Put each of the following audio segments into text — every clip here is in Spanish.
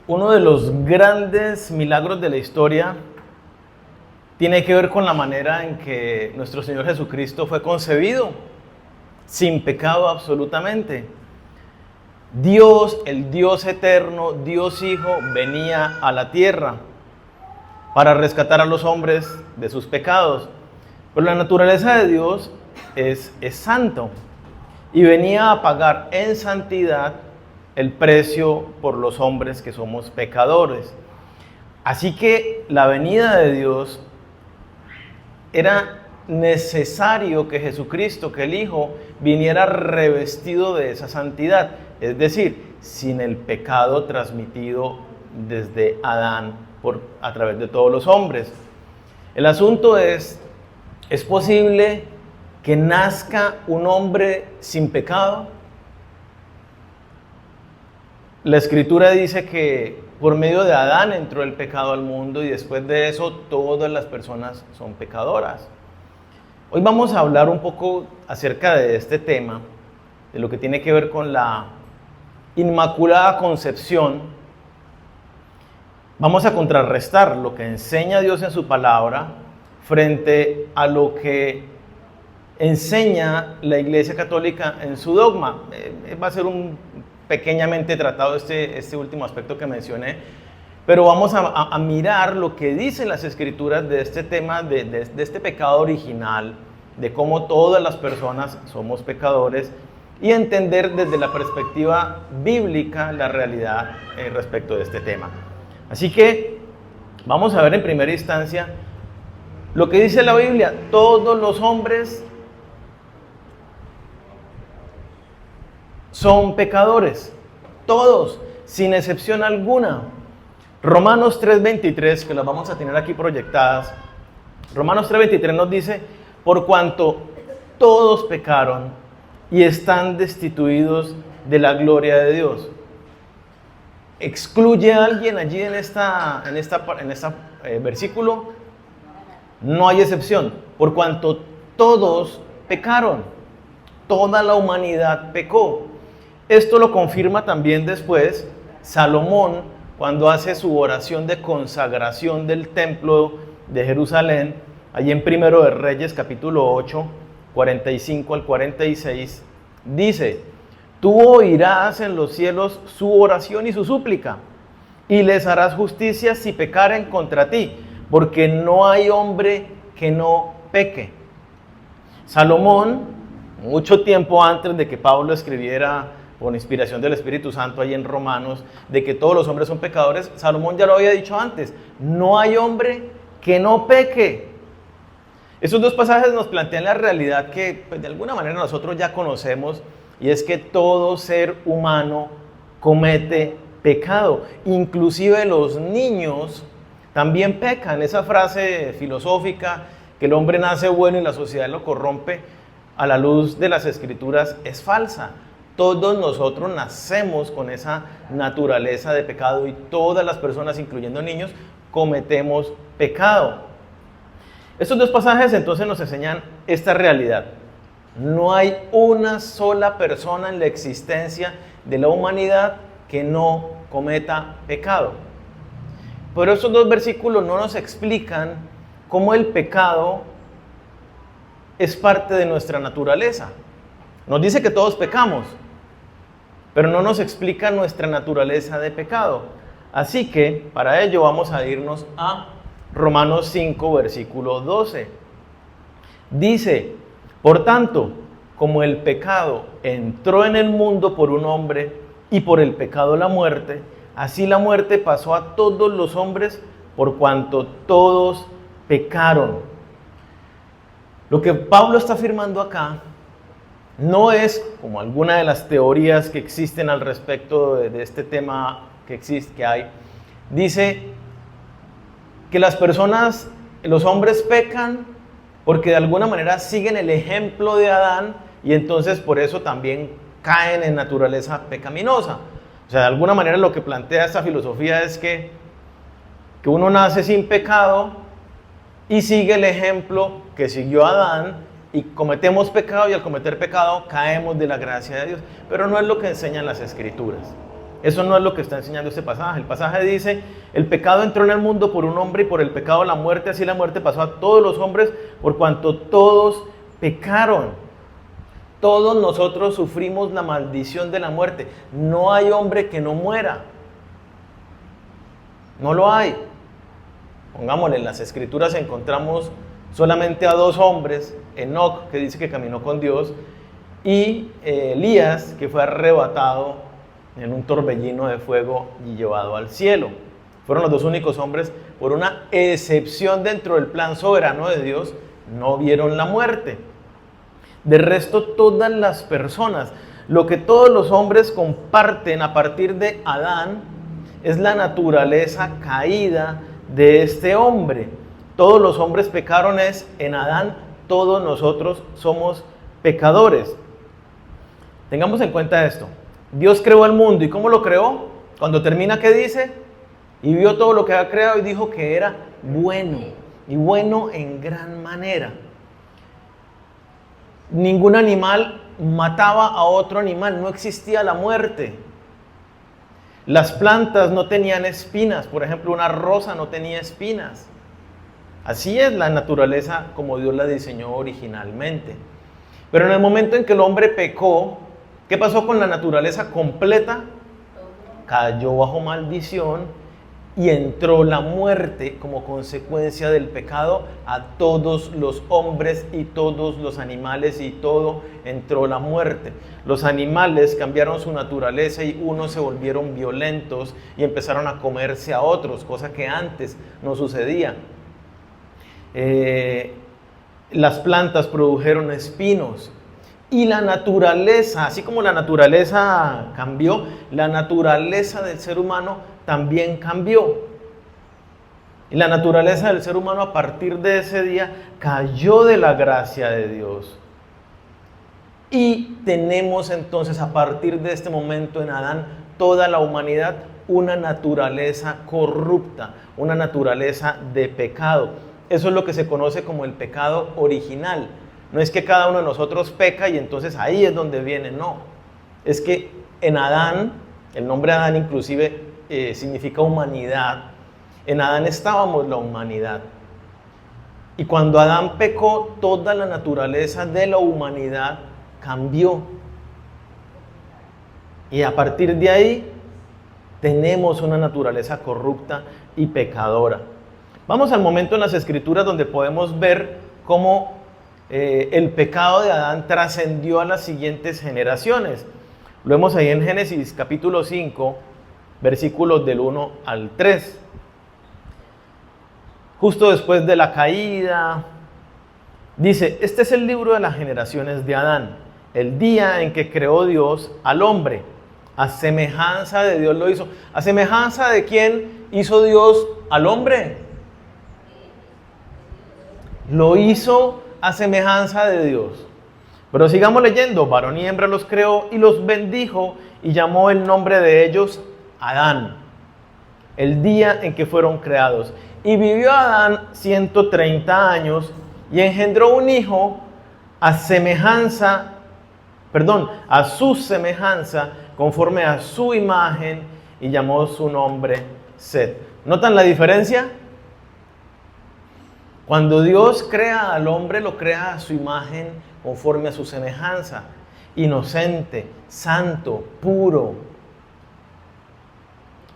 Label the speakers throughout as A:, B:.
A: Uno de los grandes milagros de la historia tiene que ver con la manera en que nuestro Señor Jesucristo fue concebido, sin pecado absolutamente. Dios, el Dios eterno, Dios Hijo, venía a la tierra para rescatar a los hombres de sus pecados. Pero la naturaleza de Dios es santo y venía a pagar en santidad el precio por los hombres que somos pecadores. Así que la venida de Dios era necesario que Jesucristo, que el Hijo, viniera revestido de esa santidad, es decir, sin el pecado transmitido desde Adán a través de todos los hombres. El asunto ¿es posible que nazca un hombre sin pecado? La Escritura dice que por medio de Adán entró el pecado al mundo y después de eso todas las personas son pecadoras. Hoy vamos a hablar un poco acerca de este tema, de lo que tiene que ver con la Inmaculada Concepción. Vamos a contrarrestar lo que enseña Dios en su palabra frente a lo que enseña la Iglesia Católica en su dogma. Va a ser un pequeñamente tratado este último aspecto que mencioné, pero vamos a mirar lo que dicen las Escrituras de este tema, de este pecado original, de cómo todas las personas somos pecadores y entender desde la perspectiva bíblica la realidad respecto de este tema. Así que vamos a ver en primera instancia lo que dice la Biblia: todos los hombres son pecadores, todos, sin excepción alguna. Romanos 3:23, que las vamos a tener aquí proyectadas. Romanos 3:23 nos dice: por cuanto todos pecaron y están destituidos de la gloria de Dios. ¿Excluye a alguien allí en este versículo? No hay excepción. Por cuanto todos pecaron, toda la humanidad pecó. Esto lo confirma también después Salomón cuando hace su oración de consagración del templo de Jerusalén, allí en Primero de Reyes, capítulo 8, 45 al 46, dice: tú oirás en los cielos su oración y su súplica, y les harás justicia si pecaren contra ti, porque no hay hombre que no peque. Salomón, mucho tiempo antes de que Pablo escribiera con inspiración del Espíritu Santo ahí en Romanos, de que todos los hombres son pecadores, Salomón ya lo había dicho antes: no hay hombre que no peque. Esos dos pasajes nos plantean la realidad que pues, de alguna manera nosotros ya conocemos, y es que todo ser humano comete pecado, inclusive los niños también pecan. Esa frase filosófica que el hombre nace bueno y la sociedad lo corrompe, a la luz de las Escrituras es falsa. Todos nosotros nacemos con esa naturaleza de pecado y todas las personas, incluyendo niños, cometemos pecado. Estos dos pasajes entonces nos enseñan esta realidad. No hay una sola persona en la existencia de la humanidad que no cometa pecado. Pero estos dos versículos no nos explican cómo el pecado es parte de nuestra naturaleza. Nos dice que todos pecamos, pero no nos explica nuestra naturaleza de pecado. Así que para ello vamos a irnos a Romanos 5, versículo 12. Dice: por tanto, como el pecado entró en el mundo por un hombre y por el pecado la muerte, así la muerte pasó a todos los hombres por cuanto todos pecaron. Lo que Pablo está afirmando acá no es como alguna de las teorías que existen al respecto de este tema que hay. Dice que las personas, los hombres pecan porque de alguna manera siguen el ejemplo de Adán y entonces por eso también caen en naturaleza pecaminosa. O sea, de alguna manera lo que plantea esta filosofía es que uno nace sin pecado y sigue el ejemplo que siguió Adán y cometemos pecado, y al cometer pecado caemos de la gracia de Dios. Pero no es lo que enseñan las Escrituras. Eso no es lo que está enseñando este pasaje. El pasaje dice, el pecado entró en el mundo por un hombre y por el pecado la muerte, así la muerte pasó a todos los hombres por cuanto todos pecaron. Todos nosotros sufrimos la maldición de la muerte. No hay hombre que no muera. No lo hay. Pongámosle, en las escrituras encontramos solamente a dos hombres, Enoc, que dice que caminó con Dios, y Elías, que fue arrebatado en un torbellino de fuego y llevado al cielo. Fueron los dos únicos hombres, por una excepción dentro del plan soberano de Dios, no vieron la muerte. De resto, todas las personas, lo que todos los hombres comparten a partir de Adán, es la naturaleza caída de este hombre. Todos los hombres pecaron en Adán, todos nosotros somos pecadores. Tengamos en cuenta esto. Dios creó el mundo, ¿y cómo lo creó? Cuando termina, ¿qué dice? Y vio todo lo que había creado y dijo que era bueno, y bueno en gran manera. Ningún animal mataba a otro animal, no existía la muerte. Las plantas no tenían espinas, por ejemplo, una rosa no tenía espinas. Así es la naturaleza como Dios la diseñó originalmente. Pero en el momento en que el hombre pecó, ¿qué pasó con la naturaleza completa? Cayó bajo maldición y entró la muerte como consecuencia del pecado a todos los hombres y todos los animales, y todo entró la muerte. Los animales cambiaron su naturaleza y unos se volvieron violentos y empezaron a comerse a otros, cosa que antes no sucedía. Las plantas produjeron espinos. Y la naturaleza, así como la naturaleza cambió, la naturaleza del ser humano también cambió. Y la naturaleza del ser humano a partir de ese día cayó de la gracia de Dios. Y tenemos entonces a partir de este momento en Adán, toda la humanidad, una naturaleza corrupta, una naturaleza de pecado. Eso es lo que se conoce como el pecado original. No es que cada uno de nosotros peca y entonces ahí es donde viene, no. Es que en Adán, el nombre Adán inclusive significa humanidad. En Adán estábamos la humanidad. Y cuando Adán pecó, toda la naturaleza de la humanidad cambió. Y a partir de ahí tenemos una naturaleza corrupta y pecadora. Vamos al momento en las Escrituras donde podemos ver cómo el pecado de Adán trascendió a las siguientes generaciones. Lo vemos ahí en Génesis capítulo 5, versículos del 1 al 3. Justo después de la caída, dice, este es el libro de las generaciones de Adán, el día en que creó Dios al hombre. A semejanza de Dios lo hizo. ¿A semejanza de quién hizo Dios al hombre? Lo hizo a semejanza de Dios. Pero sigamos leyendo. Varón y hembra los creó y los bendijo y llamó el nombre de ellos Adán, el día en que fueron creados. Y vivió Adán 130 años y engendró un hijo a su semejanza, conforme a su imagen, y llamó su nombre Set. ¿Notan la diferencia? Cuando Dios crea al hombre, lo crea a su imagen, conforme a su semejanza, inocente, santo, puro,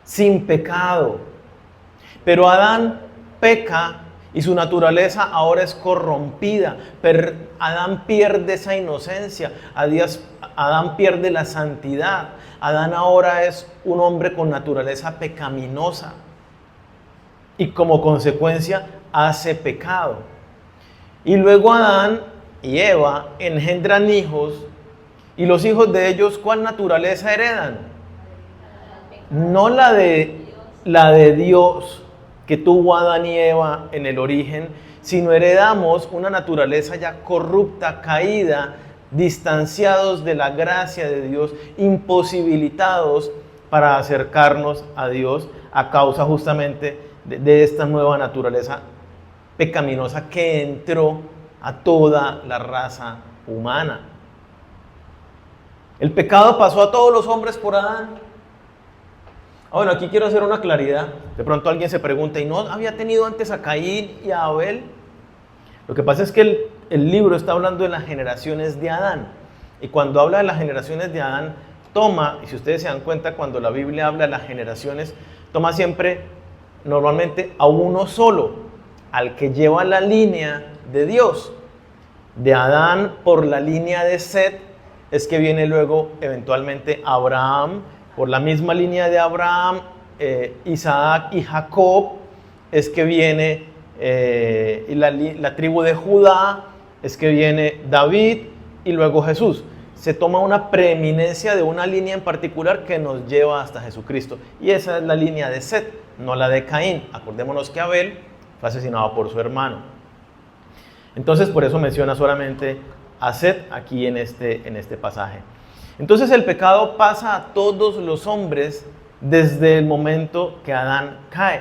A: sin pecado. Pero Adán peca y su naturaleza ahora es corrompida. Pero Adán pierde esa inocencia, Adán pierde la santidad. Adán ahora es un hombre con naturaleza pecaminosa y como consecuencia hace pecado. Y luego Adán y Eva engendran hijos, y los hijos de ellos, ¿cuál naturaleza heredan? No la de Dios que tuvo Adán y Eva en el origen, sino heredamos una naturaleza ya corrupta, caída, distanciados de la gracia de Dios, imposibilitados para acercarnos a Dios a causa justamente de esta nueva naturaleza pecaminosa que entró a toda la raza humana. El pecado pasó a todos los hombres por Adán. Bueno, aquí quiero hacer una claridad. De pronto alguien se pregunta, ¿y no había tenido antes a Caín y a Abel? Lo que pasa es que el libro está hablando de las generaciones de Adán. Y cuando habla de las generaciones de Adán, toma, y si ustedes se dan cuenta, cuando la Biblia habla de las generaciones, toma siempre, normalmente, a uno solo, al que lleva la línea de Dios. De Adán por la línea de Set, es que viene luego eventualmente Abraham, por la misma línea de Abraham, Isaac y Jacob, es que viene la tribu de Judá, es que viene David y luego Jesús. Se toma una preeminencia de una línea en particular que nos lleva hasta Jesucristo. Y esa es la línea de Set, no la de Caín. Acordémonos que Abel fue asesinado por su hermano. Entonces por eso menciona solamente a Set aquí en este pasaje. Entonces el pecado pasa a todos los hombres desde el momento que Adán cae.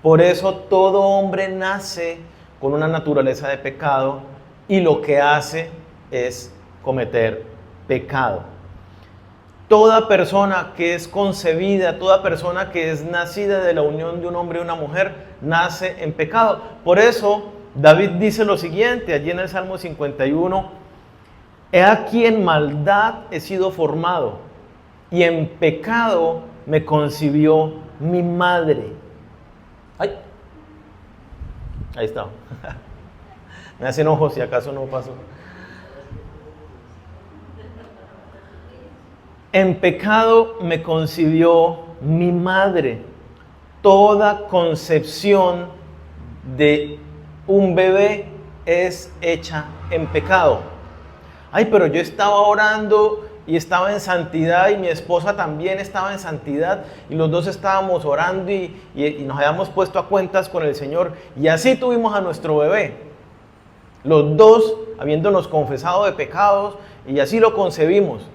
A: Por eso todo hombre nace con una naturaleza de pecado y lo que hace es cometer pecado. Toda persona que es concebida, toda persona que es nacida de la unión de un hombre y una mujer, nace en pecado. Por eso David dice lo siguiente, allí en el Salmo 51, he aquí en maldad he sido formado, y en pecado me concibió mi madre. Ay, ahí está. Me hacen ojos si acaso no pasó. En pecado me concibió mi madre. Toda concepción de un bebé es hecha en pecado. Ay, pero yo estaba orando y estaba en santidad y mi esposa también estaba en santidad y los dos estábamos orando y nos habíamos puesto a cuentas con el Señor y así tuvimos a nuestro bebé. Los dos habiéndonos confesado de pecados y así lo concebimos.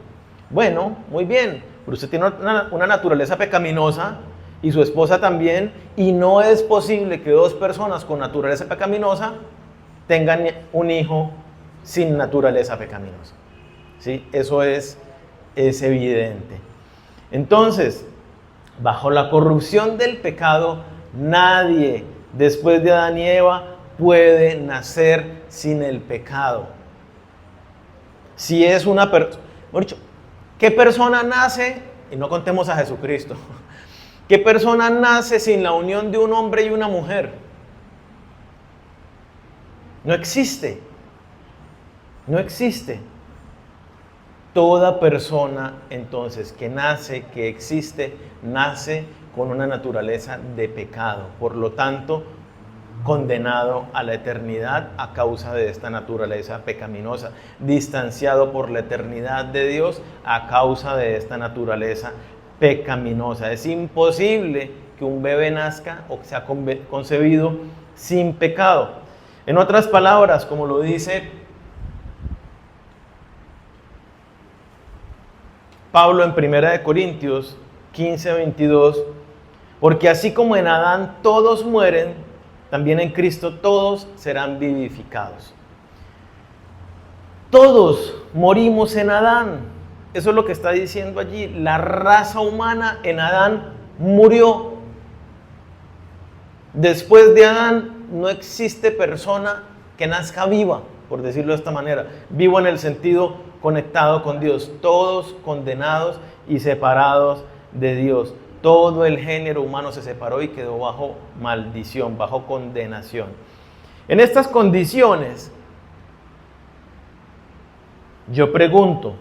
A: Bueno, muy bien, pero usted tiene una naturaleza pecaminosa y su esposa también, y no es posible que dos personas con naturaleza pecaminosa tengan un hijo sin naturaleza pecaminosa. ¿Sí? Eso es evidente. Entonces, bajo la corrupción del pecado, nadie después de Adán y Eva puede nacer sin el pecado. Si es una persona, ¿qué persona nace? Y no contemos a Jesucristo. ¿Qué persona nace sin la unión de un hombre y una mujer? No existe. No existe. Toda persona entonces que nace, que existe, nace con una naturaleza de pecado. Por lo tanto, condenado a la eternidad a causa de esta naturaleza pecaminosa, distanciado por la eternidad de Dios a causa de esta naturaleza pecaminosa. Es imposible que un bebé nazca o sea concebido sin pecado. En otras palabras, como lo dice Pablo en 1 Corintios 15:22, porque así como en Adán todos mueren, también en Cristo todos serán vivificados. Todos morimos en Adán. Eso es lo que está diciendo allí. La raza humana en Adán murió. Después de Adán no existe persona que nazca viva, por decirlo de esta manera. Vivo en el sentido conectado con Dios. Todos condenados y separados de Dios. Todo el género humano se separó y quedó bajo maldición, bajo condenación. En estas condiciones, yo pregunto,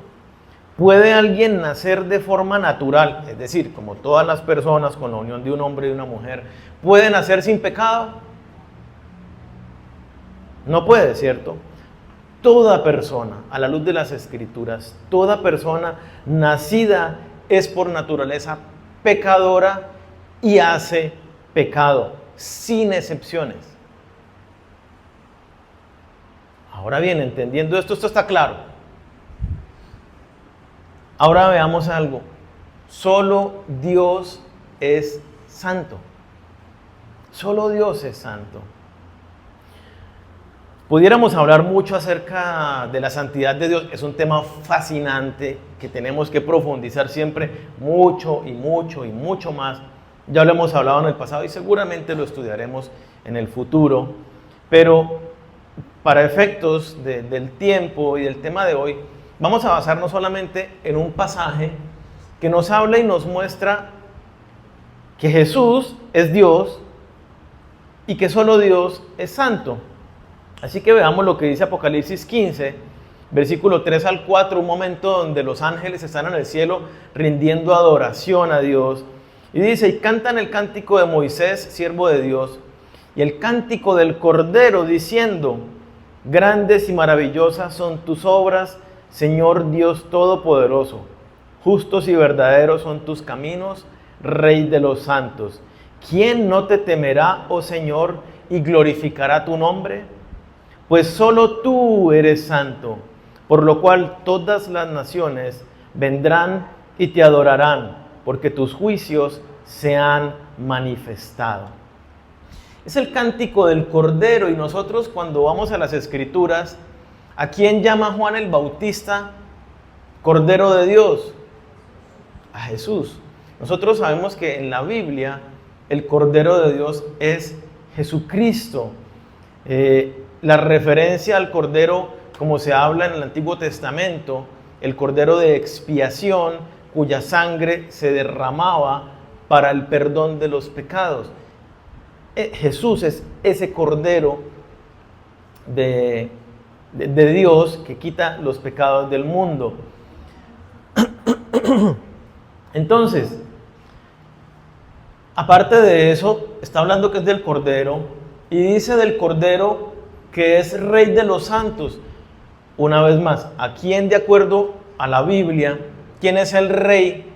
A: ¿puede alguien nacer de forma natural? Es decir, como todas las personas con la unión de un hombre y una mujer, ¿puede nacer sin pecado? No puede, ¿cierto? Toda persona, a la luz de las Escrituras, toda persona nacida es por naturaleza pecadora y hace pecado, sin excepciones. Ahora bien, entendiendo esto está claro. Ahora veamos algo. Solo Dios es santo. Solo Dios es santo. Pudiéramos hablar mucho acerca de la santidad de Dios. Es un tema fascinante que tenemos que profundizar siempre mucho y mucho y mucho más. Ya lo hemos hablado en el pasado y seguramente lo estudiaremos en el futuro. Pero para efectos del tiempo y del tema de hoy, vamos a basarnos solamente en un pasaje que nos habla y nos muestra que Jesús es Dios y que solo Dios es santo. Así que veamos lo que dice Apocalipsis 15, versículo 3 al 4, un momento donde los ángeles están en el cielo rindiendo adoración a Dios. Y dice, y cantan el cántico de Moisés, siervo de Dios, y el cántico del Cordero, diciendo, grandes y maravillosas son tus obras, Señor Dios Todopoderoso. Justos y verdaderos son tus caminos, Rey de los santos. ¿Quién no te temerá, oh Señor, y glorificará tu nombre? Pues solo tú eres santo, por lo cual todas las naciones vendrán y te adorarán, porque tus juicios se han manifestado. Es el cántico del Cordero, y nosotros cuando vamos a las Escrituras, ¿a quién llama Juan el Bautista Cordero de Dios? A Jesús. Nosotros sabemos que en la Biblia el Cordero de Dios es Jesucristo. La referencia al Cordero, como se habla en el Antiguo Testamento, el Cordero de expiación, cuya sangre se derramaba para el perdón de los pecados. Jesús es ese Cordero de Dios que quita los pecados del mundo. Entonces, aparte de eso, está hablando que es del Cordero, y dice del Cordero que es Rey de los santos. Una vez más, ¿a quién, de acuerdo a la Biblia, quién es el Rey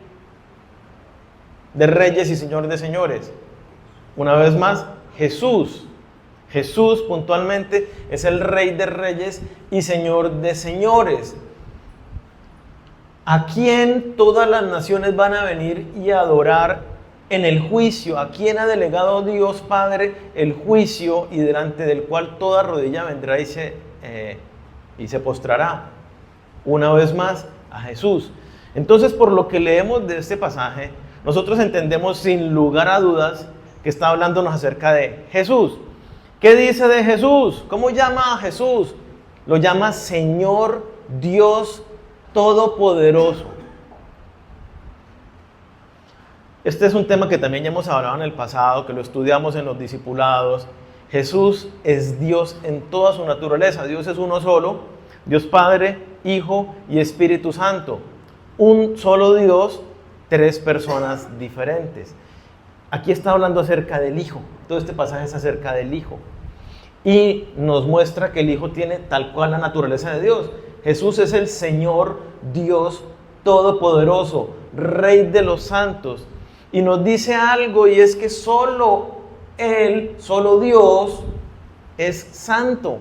A: de reyes y Señor de señores? Una vez más, Jesús. Jesús puntualmente es el Rey de reyes y Señor de señores. ¿A quién todas las naciones van a venir y adorar en el juicio? ¿A quién ha delegado Dios Padre el juicio y delante del cual toda rodilla vendrá y se postrará? Una vez más, a Jesús. Entonces, por lo que leemos de este pasaje, nosotros entendemos sin lugar a dudas que está hablándonos acerca de Jesús. ¿Qué dice de Jesús? ¿Cómo llama a Jesús? Lo llama Señor Dios Todopoderoso. Este es un tema que también ya hemos hablado en el pasado, que lo estudiamos en los discipulados. Jesús es Dios en toda su naturaleza. Dios es uno solo, Dios Padre, Hijo y Espíritu Santo. Un solo Dios, tres personas diferentes. Aquí está hablando acerca del Hijo. Todo este pasaje es acerca del Hijo. Y nos muestra que el Hijo tiene tal cual la naturaleza de Dios. Jesús es el Señor Dios Todopoderoso, Rey de los santos. Y nos dice algo, y es que solo Él, solo Dios, es santo.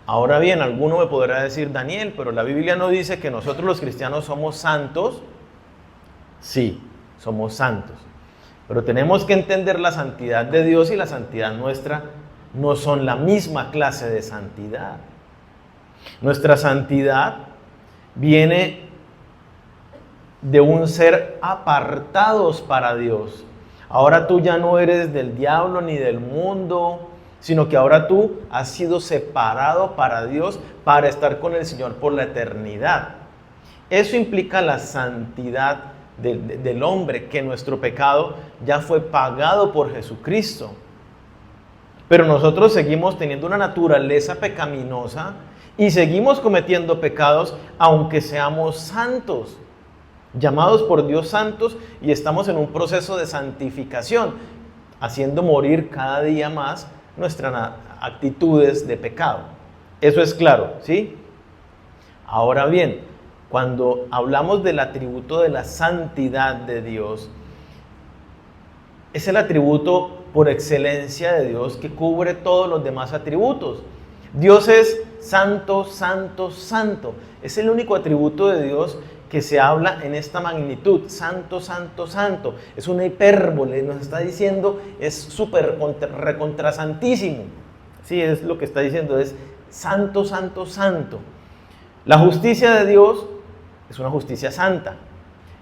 A: Ahora bien, alguno me podrá decir, Daniel, pero la Biblia no dice que nosotros los cristianos somos santos. Sí, somos santos. Pero tenemos que entender la santidad de Dios y la santidad nuestra no son la misma clase de santidad. Nuestra santidad viene de un ser apartados para Dios. Ahora tú ya no eres del diablo ni del mundo, sino que ahora tú has sido separado para Dios, para estar con el Señor por la eternidad. Eso implica la santidad del hombre, que nuestro pecado ya fue pagado por Jesucristo. Pero nosotros seguimos teniendo una naturaleza pecaminosa y seguimos cometiendo pecados aunque seamos santos, llamados por Dios santos, y estamos en un proceso de santificación, haciendo morir cada día más nuestras actitudes de pecado. Eso es claro, ¿sí? Ahora bien, cuando hablamos del atributo de la santidad de Dios, es el atributo por excelencia de Dios que cubre todos los demás atributos. Dios es santo, santo, santo. Es el único atributo de Dios que se habla en esta magnitud. Santo, santo, santo. Es una hipérbole, nos está diciendo, es súper recontrasantísimo. Sí, es lo que está diciendo, es santo, santo, santo. La justicia de Dios es una justicia santa.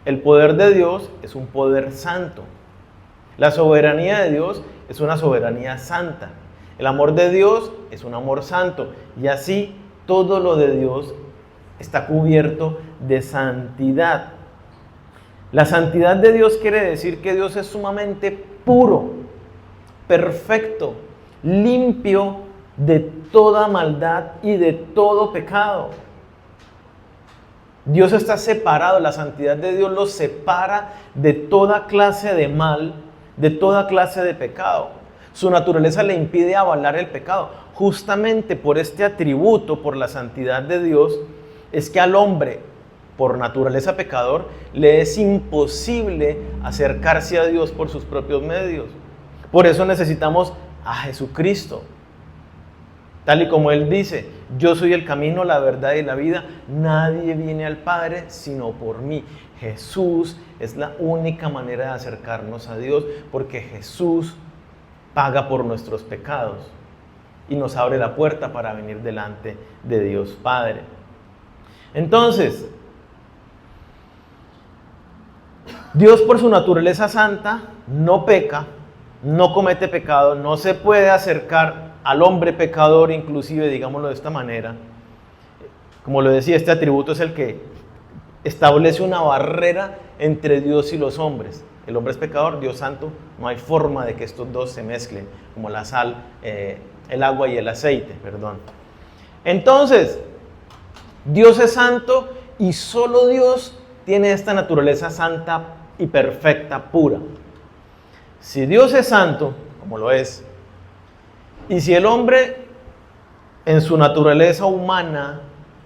A: El poder de Dios es un poder santo. La soberanía de Dios es una soberanía santa. El amor de Dios es un amor santo. Y así todo lo de Dios está cubierto de santidad. La santidad de Dios quiere decir que Dios es sumamente puro, perfecto, limpio de toda maldad y de todo pecado. Dios está separado, la santidad de Dios lo separa de toda clase de mal, de toda clase de pecado. Su naturaleza le impide avalar el pecado. Justamente por este atributo, por la santidad de Dios, es que al hombre, por naturaleza pecador, le es imposible acercarse a Dios por sus propios medios. Por eso necesitamos a Jesucristo. Tal y como Él dice, yo soy el camino, la verdad y la vida. Nadie viene al Padre sino por mí. Jesús es la única manera de acercarnos a Dios, porque Jesús paga por nuestros pecados y nos abre la puerta para venir delante de Dios Padre. Entonces, Dios por su naturaleza santa no peca, no comete pecado, no se puede acercar al hombre pecador, inclusive, digámoslo de esta manera. Como lo decía, este atributo es el que establece una barrera entre Dios y los hombres. El hombre es pecador, Dios santo, no hay forma de que estos dos se mezclen, como la sal, el agua y el aceite, perdón. Entonces, Dios es santo y solo Dios tiene esta naturaleza santa y perfecta, pura. Si Dios es santo, como lo es, y si el hombre en su naturaleza humana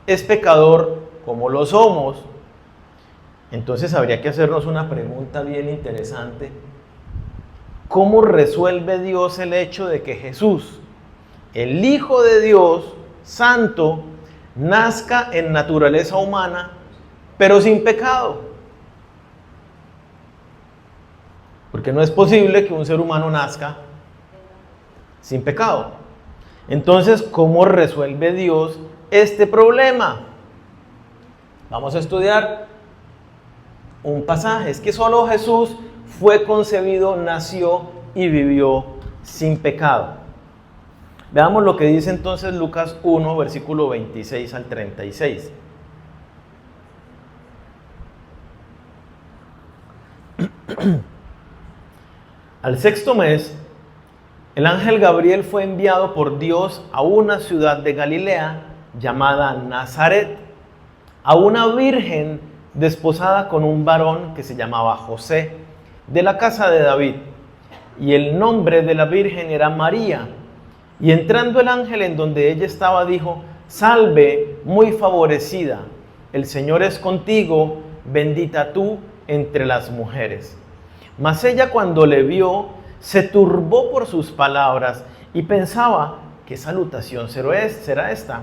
A: es pecador, como lo somos, entonces habría que hacernos una pregunta bien interesante. ¿Cómo resuelve Dios el hecho de que Jesús, el Hijo de Dios, santo, nazca en naturaleza humana, pero sin pecado? Porque no es posible que un ser humano nazca sin pecado. Entonces, ¿cómo resuelve Dios este problema? Vamos a estudiar un pasaje. Es que solo Jesús fue concebido, nació y vivió sin pecado. Veamos lo que dice entonces Lucas 1, versículo 26 al 36. Al sexto mes, el ángel Gabriel fue enviado por Dios a una ciudad de Galilea llamada Nazaret, a una virgen desposada con un varón que se llamaba José, de la casa de David, y el nombre de la virgen era María. Y entrando el ángel en donde ella estaba, dijo: Salve, muy favorecida, el Señor es contigo, bendita tú entre las mujeres. Mas ella, cuando le vio, se turbó por sus palabras y pensaba: ¿qué salutación será esta?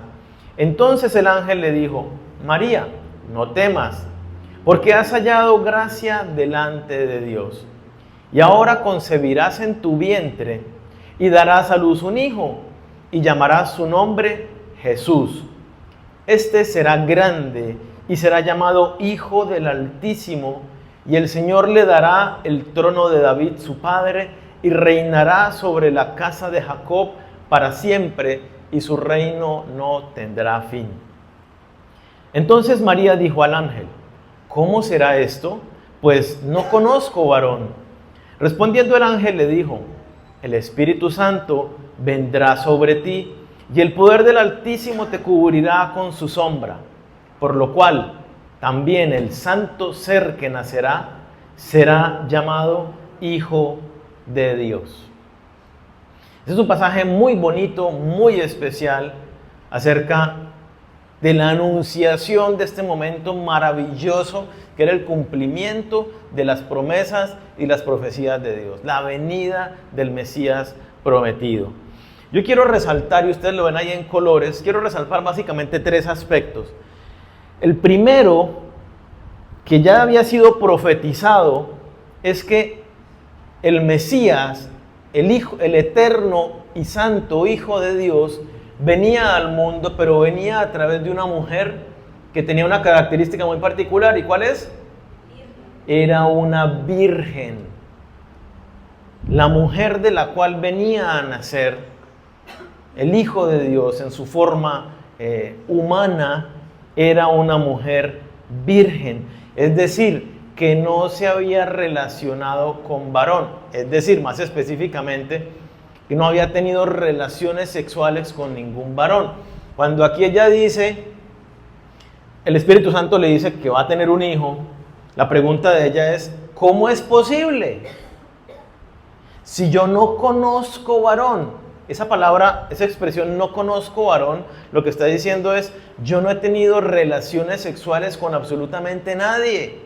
A: Entonces el ángel le dijo: María, no temas, porque has hallado gracia delante de Dios. Y ahora concebirás en tu vientre y darás a luz un hijo, y llamarás su nombre Jesús. Este será grande y será llamado Hijo del Altísimo, y el Señor le dará el trono de David su padre, y reinará sobre la casa de Jacob para siempre, y su reino no tendrá fin. Entonces María dijo al ángel: ¿cómo será esto? Pues no conozco varón. Respondiendo el ángel le dijo: el Espíritu Santo vendrá sobre ti, y el poder del Altísimo te cubrirá con su sombra, por lo cual también el santo ser que nacerá será llamado Hijo de Dios. Este es un pasaje muy bonito, muy especial, acerca de la anunciación de este momento maravilloso, que era el cumplimiento de las promesas y las profecías de Dios, la venida del Mesías prometido. Yo quiero resaltar, y ustedes lo ven ahí en colores, quiero resaltar básicamente tres aspectos. El primero, que ya había sido profetizado, es que el Mesías, el Hijo, el eterno y santo Hijo de Dios, venía al mundo, pero venía a través de una mujer que tenía una característica muy particular. ¿Y cuál es? Era una virgen. La mujer de la cual venía a nacer el Hijo de Dios en su forma humana era una mujer virgen. Es decir, que no se había relacionado con varón. Es decir, más específicamente, que no había tenido relaciones sexuales con ningún varón. Cuando aquí ella dice, el Espíritu Santo le dice que va a tener un hijo, la pregunta de ella es, ¿cómo es posible? Si yo no conozco varón, esa palabra, esa expresión no conozco varón, lo que está diciendo es, yo no he tenido relaciones sexuales con absolutamente nadie.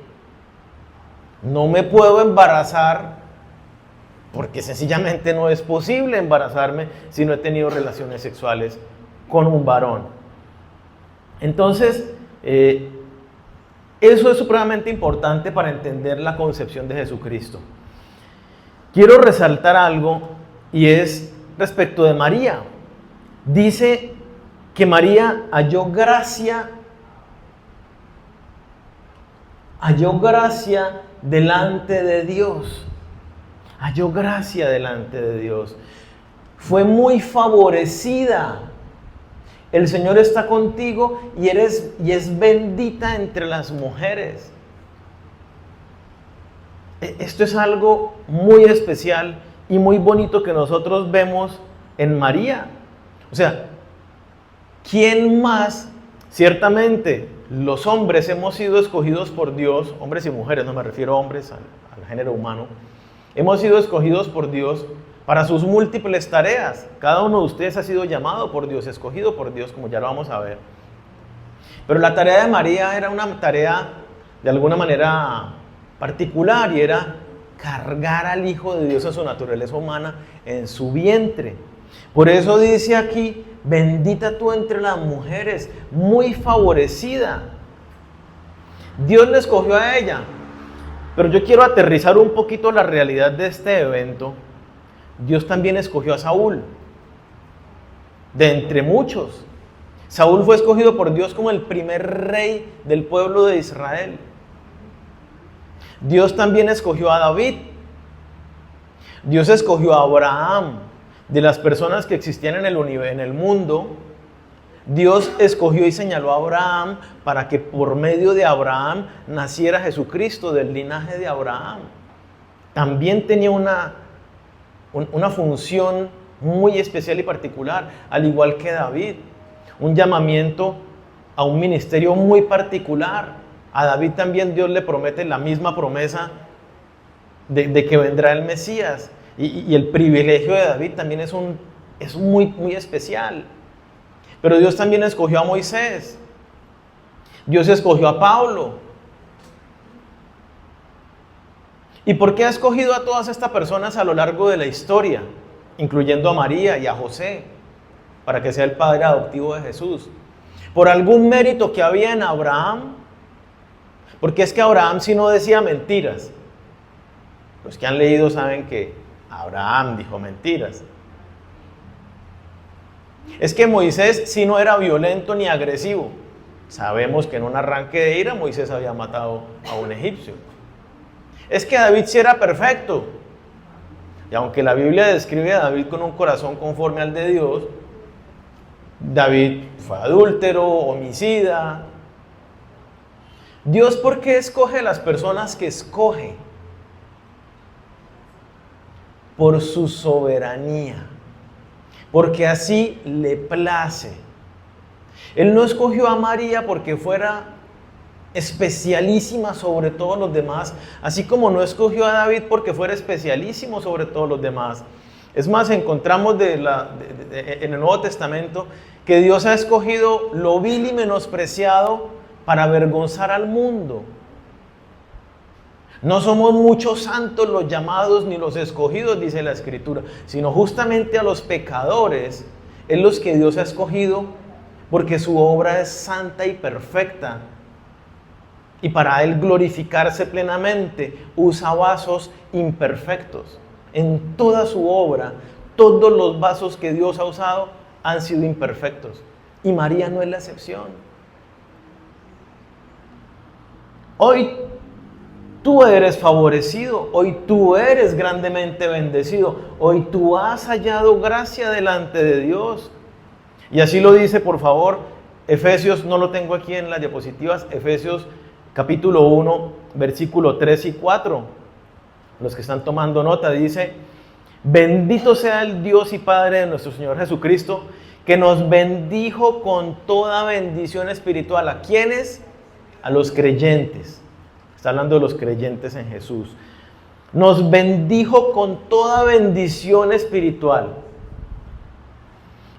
A: No me puedo embarazar porque sencillamente no es posible embarazarme si no he tenido relaciones sexuales con un varón. Entonces, eso es supremamente importante para entender la concepción de Jesucristo. Quiero resaltar algo y es respecto de María. Dice que María halló gracia delante de Dios. Halló gracia delante de Dios. Fue muy favorecida. El Señor está contigo y es bendita entre las mujeres. Esto es algo muy especial y muy bonito que nosotros vemos en María. O sea, ¿quién más? Ciertamente, los hombres hemos sido escogidos por Dios, hombres y mujeres, no me refiero a hombres, al género humano. Hemos sido escogidos por Dios para sus múltiples tareas. Cada uno de ustedes ha sido llamado por Dios, escogido por Dios, como ya lo vamos a ver. Pero la tarea de María era una tarea de alguna manera particular y era cargar al Hijo de Dios en su naturaleza humana, en su vientre. Por eso dice aquí, bendita tú entre las mujeres, muy favorecida. Dios le escogió a ella. Pero yo quiero aterrizar un poquito la realidad de este evento. Dios también escogió a Saúl, de entre muchos. Saúl fue escogido por Dios como el primer rey del pueblo de Israel. Dios también escogió a David. Dios escogió a Abraham. De las personas que existían en el mundo, Dios escogió y señaló a Abraham para que por medio de Abraham naciera Jesucristo del linaje de Abraham. También tenía una función muy especial y particular, al igual que David. Un llamamiento a un ministerio muy particular. A David también Dios le promete la misma promesa de que vendrá el Mesías. Y el privilegio de David también es muy, muy especial. Pero Dios también escogió a Moisés. Dios escogió a Pablo. ¿Y por qué ha escogido a todas estas personas a lo largo de la historia? Incluyendo a María y a José, para que sea el padre adoptivo de Jesús. ¿Por algún mérito que había en Abraham? Porque es que Abraham sí no decía mentiras. Los que han leído saben que Abraham dijo mentiras. Es que Moisés sí no era violento ni agresivo. Sabemos que en un arranque de ira Moisés había matado a un egipcio. Es que David sí era perfecto. Y aunque la Biblia describe a David con un corazón conforme al de Dios, David fue adúltero, homicida. Dios, ¿por qué escoge a las personas que escoge? Por su soberanía, porque así le place. Él no escogió a María porque fuera especialísima sobre todos los demás, así como no escogió a David porque fuera especialísimo sobre todos los demás. Es más, encontramos en el Nuevo Testamento que Dios ha escogido lo vil y menospreciado para avergonzar al mundo. No somos muchos santos los llamados ni los escogidos, dice la Escritura, sino justamente a los pecadores es los que Dios ha escogido porque su obra es santa y perfecta. Y para Él glorificarse plenamente usa vasos imperfectos. En toda su obra Todos los vasos que Dios ha usado han sido imperfectos. Y María no es la excepción. Hoy tú eres favorecido, hoy tú eres grandemente bendecido, hoy tú has hallado gracia delante de Dios. Y así lo dice, por favor, Efesios, no lo tengo aquí en las diapositivas, Efesios capítulo 1, versículo 3 y 4. Los que están tomando nota, dice: bendito sea el Dios y Padre de nuestro Señor Jesucristo, que nos bendijo con toda bendición espiritual. ¿A quiénes? A los creyentes. Está hablando de los creyentes en Jesús. Nos bendijo con toda bendición espiritual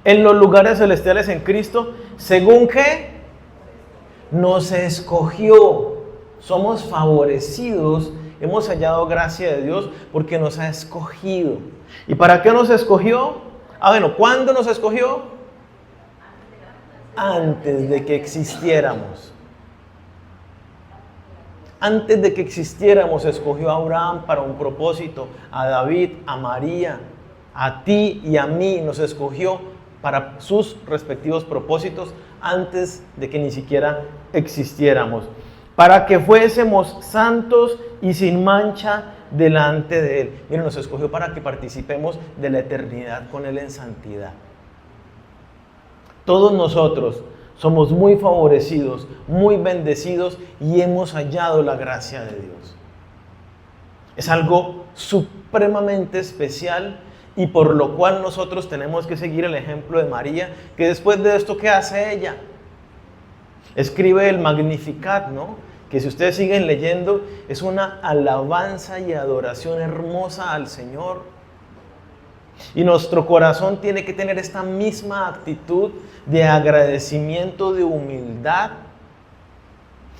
A: en los lugares celestiales en Cristo, según que nos escogió. Somos favorecidos, hemos hallado gracia de Dios porque nos ha escogido. ¿Y para qué nos escogió? ¿Cuándo nos escogió? Antes de que existiéramos. Antes de que existiéramos, escogió a Abraham para un propósito, a David, a María, a ti y a mí, nos escogió para sus respectivos propósitos antes de que ni siquiera existiéramos, para que fuésemos santos y sin mancha delante de Él. Miren, nos escogió para que participemos de la eternidad con Él en santidad. Todos nosotros somos muy favorecidos, muy bendecidos y hemos hallado la gracia de Dios. Es algo supremamente especial y por lo cual nosotros tenemos que seguir el ejemplo de María, que después de esto, ¿qué hace ella? Escribe el Magnificat, ¿no? Que si ustedes siguen leyendo, es una alabanza y adoración hermosa al Señor. Y nuestro corazón tiene que tener esta misma actitud de agradecimiento, de humildad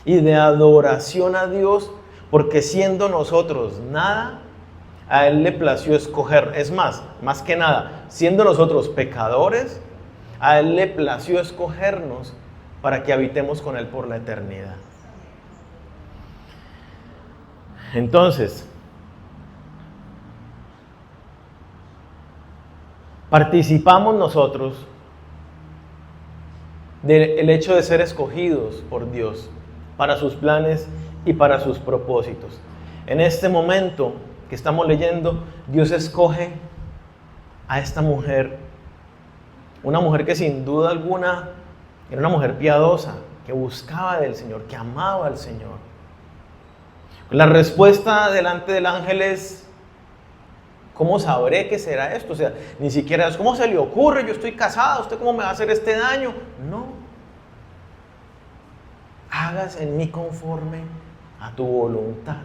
A: y de adoración a Dios, porque siendo nosotros nada, a Él le plació escoger. Es más que nada, siendo nosotros pecadores, a Él le plació escogernos para que habitemos con Él por la eternidad. Entonces, participamos nosotros del hecho de ser escogidos por Dios para sus planes y para sus propósitos. En este momento que estamos leyendo, Dios escoge a esta mujer, una mujer que sin duda alguna era una mujer piadosa, que buscaba del Señor, que amaba al Señor. La respuesta delante del ángel es: ¿cómo sabré qué será esto? O sea, ni siquiera es: ¿cómo se le ocurre? Yo estoy casada, ¿usted cómo me va a hacer este daño? No. Hagas en mí conforme a tu voluntad.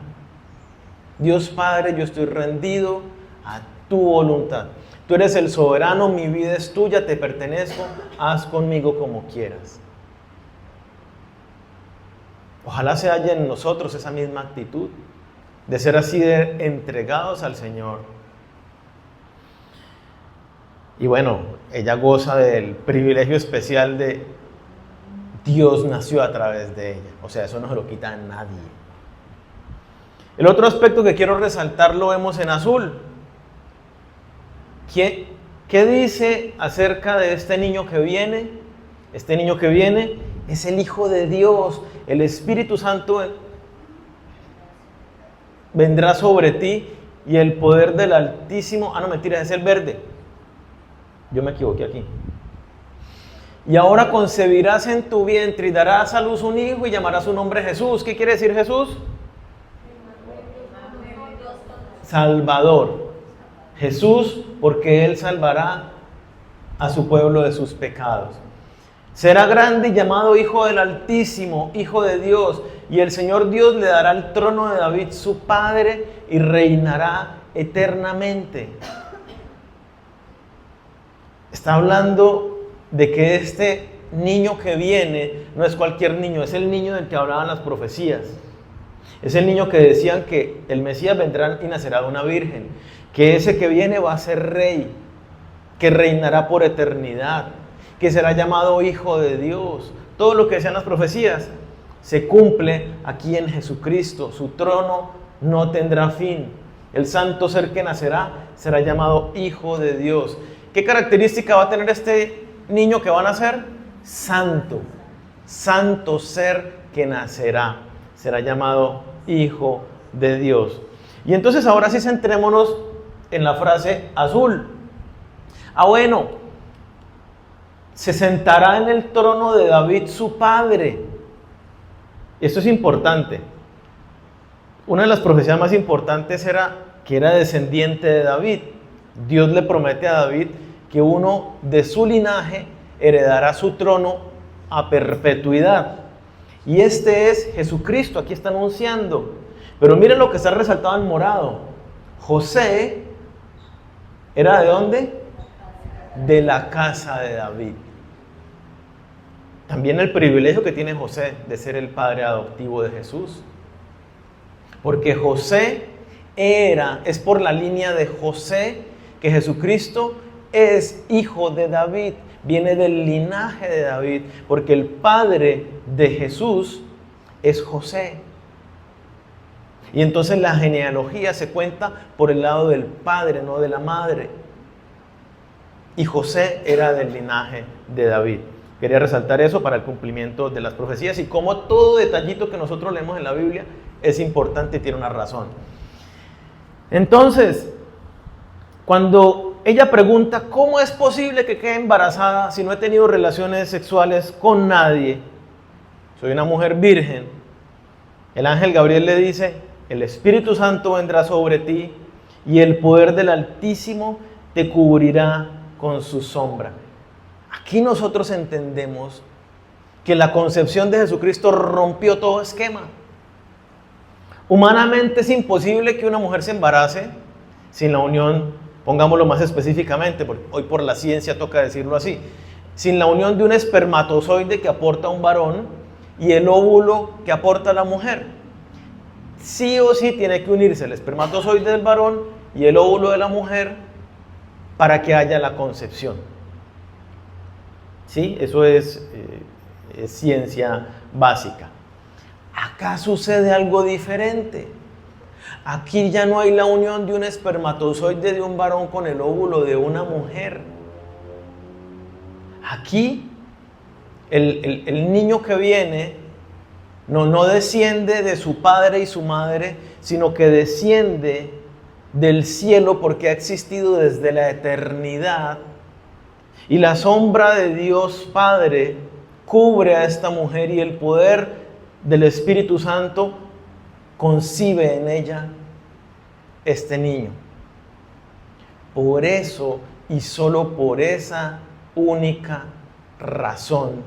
A: Dios Padre, yo estoy rendido a tu voluntad. Tú eres el soberano, mi vida es tuya, te pertenezco, haz conmigo como quieras. Ojalá se haya en nosotros esa misma actitud de ser así de entregados al Señor. Y bueno, ella goza del privilegio especial de Dios nació a través de ella. O sea, eso no se lo quita a nadie. El otro aspecto que quiero resaltar lo vemos en azul. ¿Qué dice acerca de este niño que viene? Este niño que viene es el Hijo de Dios. El Espíritu Santo vendrá sobre ti y el poder del Altísimo... no, mentira, es el verde. Yo me equivoqué aquí. Y ahora concebirás en tu vientre y darás a luz un hijo y llamarás su nombre Jesús. ¿Qué quiere decir Jesús? Salvador. Jesús, porque Él salvará a su pueblo de sus pecados. Será grande y llamado Hijo del Altísimo, Hijo de Dios, y el Señor Dios le dará el trono de David su padre y reinará eternamente. Está hablando de que este niño que viene no es cualquier niño, es el niño del que hablaban las profecías. Es el niño que decían que el Mesías vendrá y nacerá de una virgen, que ese que viene va a ser rey, que reinará por eternidad, que será llamado Hijo de Dios. Todo lo que decían las profecías se cumple aquí en Jesucristo. Su trono no tendrá fin. El santo ser que nacerá será llamado Hijo de Dios. ¿Qué característica va a tener este niño que va a nacer? Santo. Santo ser que nacerá será llamado Hijo de Dios. Y entonces ahora sí centrémonos en la frase azul. Bueno, se sentará en el trono de David su padre. Esto es importante. Una de las profecías más importantes era que era descendiente de David. Dios le promete a David que uno de su linaje heredará su trono a perpetuidad. Y este es Jesucristo, aquí está anunciando. Pero miren lo que está resaltado en morado. José era ¿de dónde? De la casa de David. También el privilegio que tiene José de ser el padre adoptivo de Jesús. Porque José es por la línea de José que Jesucristo es hijo de David. Viene del linaje de David, porque el padre de Jesús es José. Y entonces la genealogía se cuenta por el lado del padre, no de la madre. Y José era del linaje de David. Quería resaltar eso para el cumplimiento de las profecías y como todo detallito que nosotros leemos en la Biblia es importante y tiene una razón. Entonces, cuando ella pregunta, ¿cómo es posible que quede embarazada si no he tenido relaciones sexuales con nadie? Soy una mujer virgen. El ángel Gabriel le dice, el Espíritu Santo vendrá sobre ti y el poder del Altísimo te cubrirá con su sombra. Aquí nosotros entendemos que la concepción de Jesucristo rompió todo esquema. Humanamente es imposible que una mujer se embarace sin la unión, pongámoslo más específicamente, porque hoy por la ciencia toca decirlo así, sin la unión de un espermatozoide que aporta un varón y el óvulo que aporta la mujer. Sí o sí tiene que unirse el espermatozoide del varón y el óvulo de la mujer para que haya la concepción. ¿Sí? Eso es ciencia básica. Acá sucede algo diferente. Aquí ya no hay la unión de un espermatozoide de un varón con el óvulo de una mujer. Aquí el niño que viene no desciende de su padre y su madre, sino que desciende del cielo porque ha existido desde la eternidad. Y la sombra de Dios Padre cubre a esta mujer y el poder del Espíritu Santo concibe en ella este niño. Por eso y solo por esa única razón,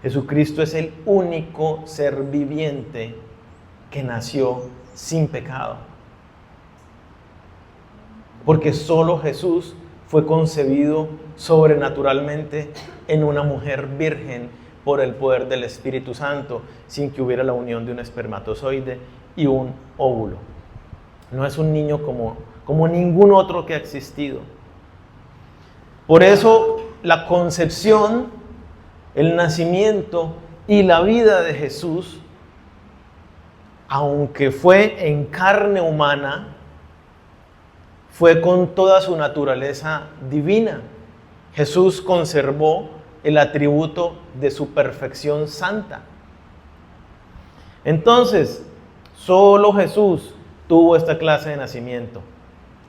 A: Jesucristo es el único ser viviente que nació sin pecado. Porque solo Jesús fue concebido sobrenaturalmente en una mujer virgen por el poder del Espíritu Santo, sin que hubiera la unión de un espermatozoide y un óvulo. No es un niño como ningún otro que ha existido. Por eso la concepción, el nacimiento y la vida de Jesús, aunque fue en carne humana, fue con toda su naturaleza divina. Jesús conservó el atributo de su perfección santa. Entonces, solo Jesús tuvo esta clase de nacimiento.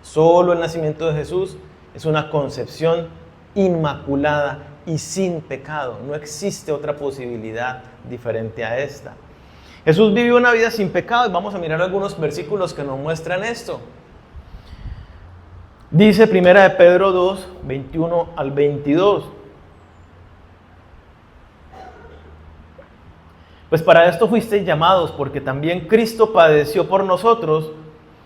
A: Solo el nacimiento de Jesús es una concepción inmaculada y sin pecado. No existe otra posibilidad diferente a esta. Jesús vivió una vida sin pecado y vamos a mirar algunos versículos que nos muestran esto. Dice 1 de Pedro 2, 21 al 22. Pues para esto fuisteis llamados, porque también Cristo padeció por nosotros,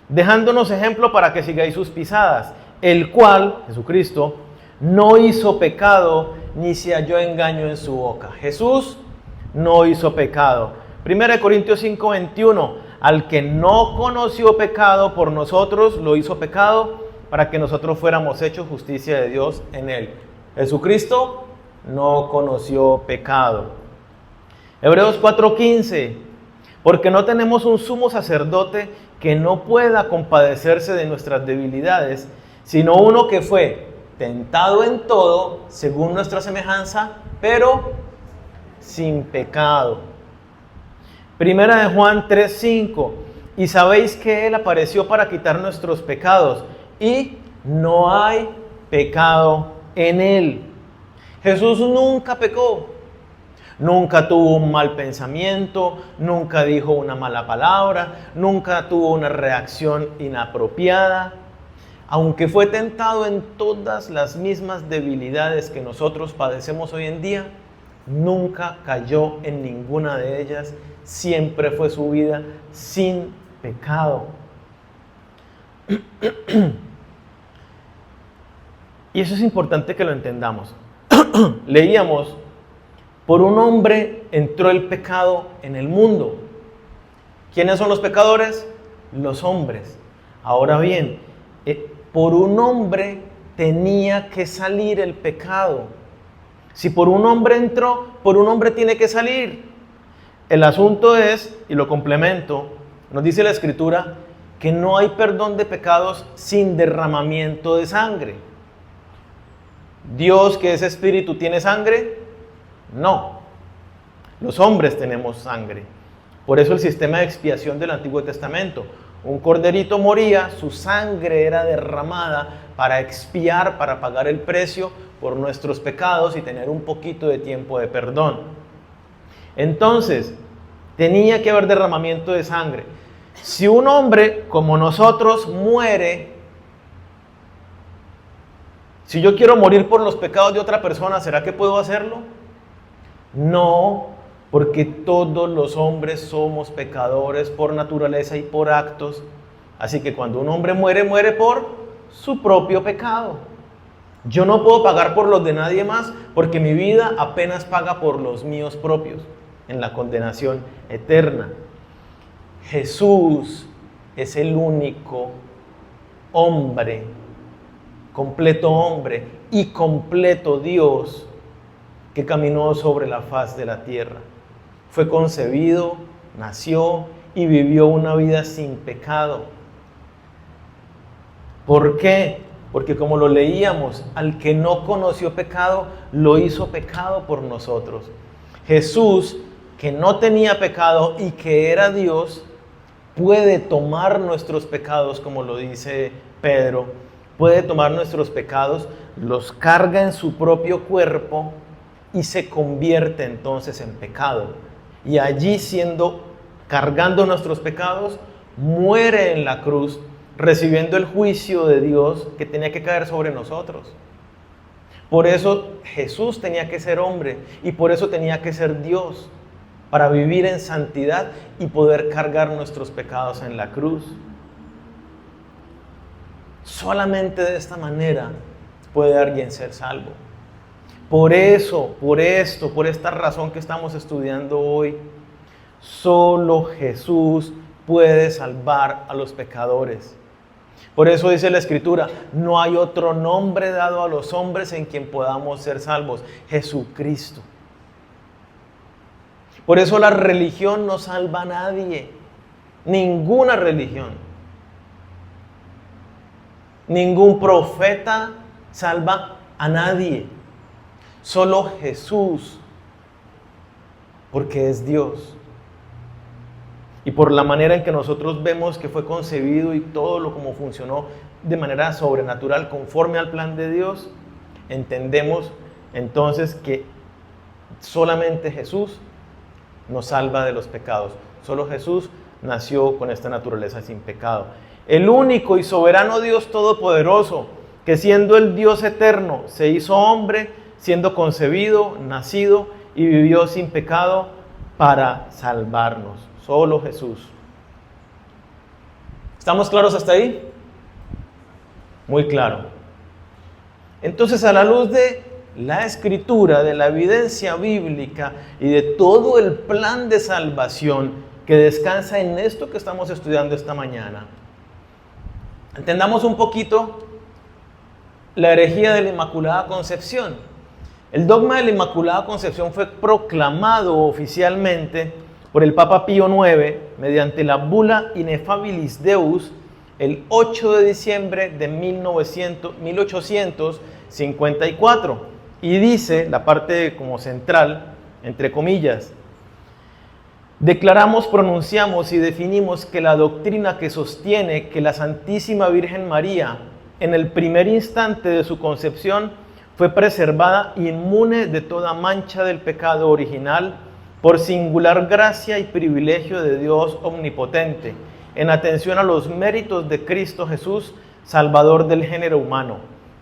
A: dejándonos ejemplo para que sigáis sus pisadas, el cual, Jesucristo, no hizo pecado, ni se halló engaño en su boca. Jesús no hizo pecado. 1 Corintios 5, 21, al que no conoció pecado por nosotros, lo hizo pecado, para que nosotros fuéramos hechos justicia de Dios en él. Jesucristo no conoció pecado. Hebreos 4:15. Porque no tenemos un sumo sacerdote que no pueda compadecerse de nuestras debilidades, sino uno que fue tentado en todo, según nuestra semejanza, pero sin pecado. Primera de Juan 3:5. Y sabéis que Él apareció para quitar nuestros pecados, y no hay pecado en Él. Jesús nunca pecó. Nunca tuvo un mal pensamiento, nunca dijo una mala palabra, nunca tuvo una reacción inapropiada. Aunque fue tentado en todas las mismas debilidades que nosotros padecemos hoy en día, nunca cayó en ninguna de ellas. Siempre fue su vida sin pecado. Y eso es importante que lo entendamos. Leíamos: por un hombre entró el pecado en el mundo. ¿Quiénes son los pecadores? Los hombres. Ahora bien, por un hombre tenía que salir el pecado. Si por un hombre entró, por un hombre tiene que salir. El asunto es, y lo complemento, nos dice la Escritura, que no hay perdón de pecados sin derramamiento de sangre. ¿Dios, que es espíritu, tiene sangre? No. Los hombres tenemos sangre. Por eso el sistema de expiación del Antiguo Testamento. Un corderito moría, su sangre era derramada para expiar, para pagar el precio por nuestros pecados y tener un poquito de tiempo de perdón. Entonces, tenía que haber derramamiento de sangre. Si un hombre como nosotros muere, si yo quiero morir por los pecados de otra persona, ¿será que puedo hacerlo? No, porque todos los hombres somos pecadores por naturaleza y por actos. Así que cuando un hombre muere, muere por su propio pecado. Yo no puedo pagar por los de nadie más, porque mi vida apenas paga por los míos propios, en la condenación eterna. Jesús es el único hombre, completo hombre y completo Dios, que caminó sobre la faz de la tierra. Fue concebido, nació y vivió una vida sin pecado. ¿Por qué? Porque como lo leíamos, al que no conoció pecado, lo hizo pecado por nosotros. Jesús, que no tenía pecado y que era Dios, puede tomar nuestros pecados, como lo dice Pedro, puede tomar nuestros pecados, los carga en su propio cuerpo y se convierte entonces en pecado. Y allí, cargando nuestros pecados, muere en la cruz, recibiendo el juicio de Dios que tenía que caer sobre nosotros. Por eso Jesús tenía que ser hombre y por eso tenía que ser Dios, para vivir en santidad y poder cargar nuestros pecados en la cruz. Solamente de esta manera puede alguien ser salvo. Por eso, por esta razón que estamos estudiando hoy, solo Jesús puede salvar a los pecadores. Por eso dice la Escritura, no hay otro nombre dado a los hombres en quien podamos ser salvos, Jesucristo. Por eso la religión no salva a nadie, ninguna religión. Ningún profeta salva a nadie. Solo Jesús, porque es Dios. Y por la manera en que nosotros vemos que fue concebido y todo lo como funcionó de manera sobrenatural conforme al plan de Dios, entendemos entonces que solamente Jesús nos salva de los pecados. Solo Jesús nació con esta naturaleza sin pecado. El único y soberano Dios todopoderoso, que siendo el Dios eterno, se hizo hombre, siendo concebido, nacido y vivió sin pecado para salvarnos. Solo Jesús. ¿Estamos claros hasta ahí? Muy claro. Entonces, a la luz de la Escritura, de la evidencia bíblica y de todo el plan de salvación que descansa en esto que estamos estudiando esta mañana, entendamos un poquito la herejía de la Inmaculada Concepción. El dogma de la Inmaculada Concepción fue proclamado oficialmente por el Papa Pío IX mediante la Bula Ineffabilis Deus el 8 de diciembre de 1854. Y dice, la parte como central, entre comillas, declaramos, pronunciamos y definimos que la doctrina que sostiene que la Santísima Virgen María, en el primer instante de su concepción, fue preservada inmune de toda mancha del pecado original por singular gracia y privilegio de Dios omnipotente, en atención a los méritos de Cristo Jesús, Salvador del género humano.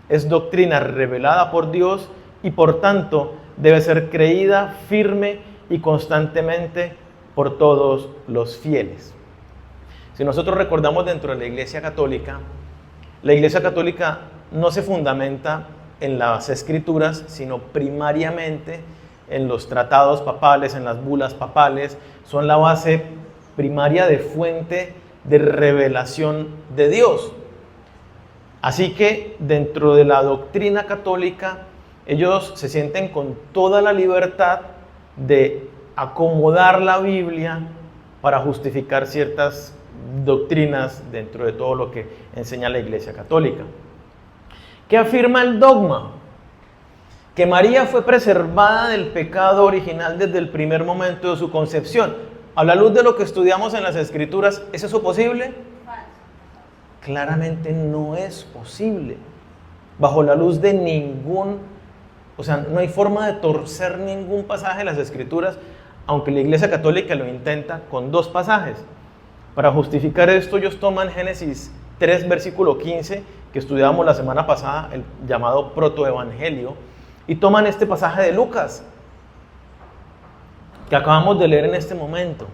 A: Es doctrina revelada por Dios y por tanto debe ser creída firme y constantemente por todos los fieles. Si nosotros recordamos dentro de la Iglesia Católica no se fundamenta en las Escrituras, sino primariamente en los tratados papales, en las bulas papales, son la base primaria de fuente de revelación de Dios. Así que dentro de la doctrina católica, ellos se sienten con toda la libertad de acomodar la Biblia para justificar ciertas doctrinas dentro de todo lo que enseña la Iglesia Católica. ¿Qué afirma el dogma? Que María fue preservada del pecado original desde el primer momento de su concepción. A la luz de lo que estudiamos en las Escrituras, ¿es eso posible? Claramente no es posible. Bajo la luz de no hay forma de torcer ningún pasaje de las Escrituras, aunque la Iglesia Católica lo intenta con 2 pasajes. Para justificar esto, ellos toman Génesis 3, versículo 15, que estudiábamos la semana pasada, el llamado protoevangelio, y toman este pasaje de Lucas, que acabamos de leer en este momento.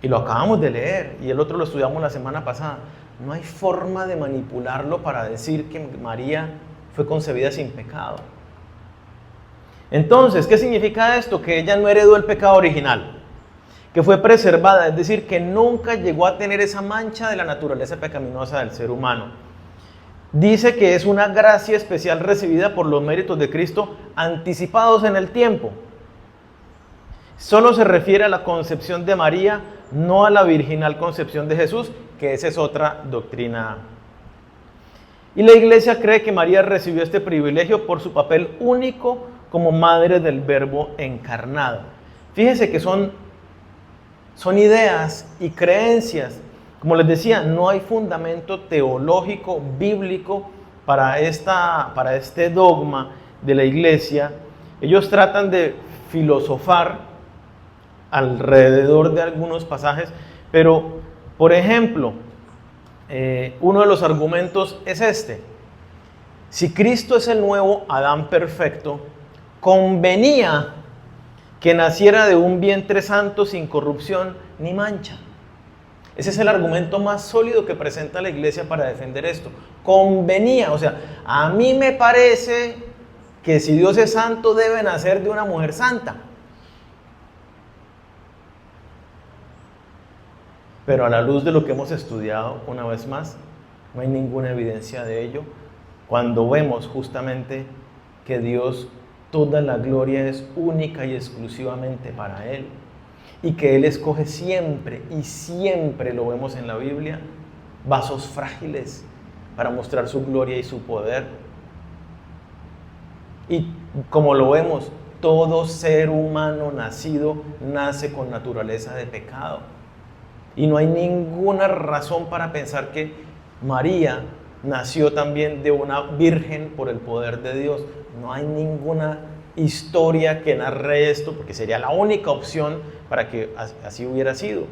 A: Y lo acabamos de leer, y el otro lo estudiamos la semana pasada. No hay forma de manipularlo para decir que María fue concebida sin pecado. Entonces, ¿qué significa esto? Que ella no heredó el pecado original, que fue preservada, es decir, que nunca llegó a tener esa mancha de la naturaleza pecaminosa del ser humano. Dice que es una gracia especial recibida por los méritos de Cristo anticipados en el tiempo. Solo se refiere a la concepción de María, no a la virginal concepción de Jesús, que esa es otra doctrina. Y la Iglesia cree que María recibió este privilegio por su papel único como madre del Verbo encarnado. Fíjense que son ideas y creencias. Como les decía, no hay fundamento teológico, bíblico para este dogma de la Iglesia. Ellos tratan de filosofar alrededor de algunos pasajes, pero, por ejemplo, uno de los argumentos es este. Si Cristo es el nuevo Adán perfecto, convenía que naciera de un vientre santo sin corrupción ni mancha. Ese es el argumento más sólido que presenta la Iglesia para defender esto. Convenía, o sea, a mí me parece que si Dios es santo debe nacer de una mujer santa. Pero a la luz de lo que hemos estudiado una vez más, no hay ninguna evidencia de ello, cuando vemos justamente que Dios, toda la gloria es única y exclusivamente para Él, y que Él escoge siempre, y siempre lo vemos en la Biblia, vasos frágiles para mostrar su gloria y su poder. Y como lo vemos, todo ser humano nacido nace con naturaleza de pecado. Y no hay ninguna razón para pensar que María nació también de una virgen por el poder de Dios. No hay ninguna historia que narre esto, porque sería la única opción para que así hubiera sido.